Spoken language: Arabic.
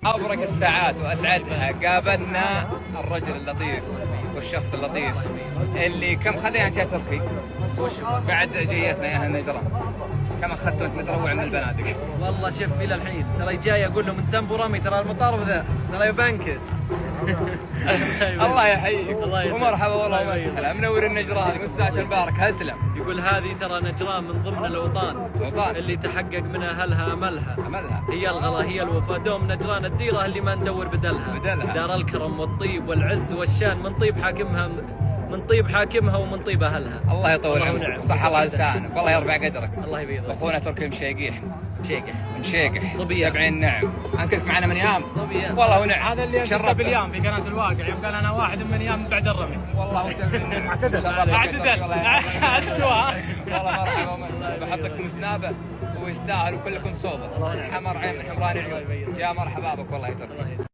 أبرك الساعات وأسعدها قابلنا الرجل اللطيف والشخص اللطيف اللي كم خذينا أنت يا تركي بعد جيتنا يا أهل نجران. كم أخذتوا أنت متروع من البنادق؟ والله شوف إلى الحين ترى جاي أقول له من سنبو رامي ترى المطار ذا ترى يبنكس. الله يحييك ومرحبا والله وسهلا منور النجران والساعة المبارك هسلم. يقول هذه ترى نجران من ضمن الأوطان اللي تحقق منها أهلها أملها هي الغلا هي الوفا دوم نجران الديرة اللي ما ندور بدلها دار الكرم والطيب والعز والشان من طيب حاكمها ومن طيب أهلها. الله يطول عمرك وصح الله لسانك والله يرفع قدرك. الله يبيضك. أخونا تركي مشيقح صبية 70 نعم. أنت كنت معنا من يام صبية والله ونعم. هذا اللي شرب باليام في قناة الواقع يوم قال أنا واحد من يام بعد الرمي والله و70 اعتدل استوى. والله مرحبا ومسهلا بحطكم سنابه ويستاهل وكلكم صوبه. حمر عين من حمران عيون. يا مرحبا بك والله يا تركي.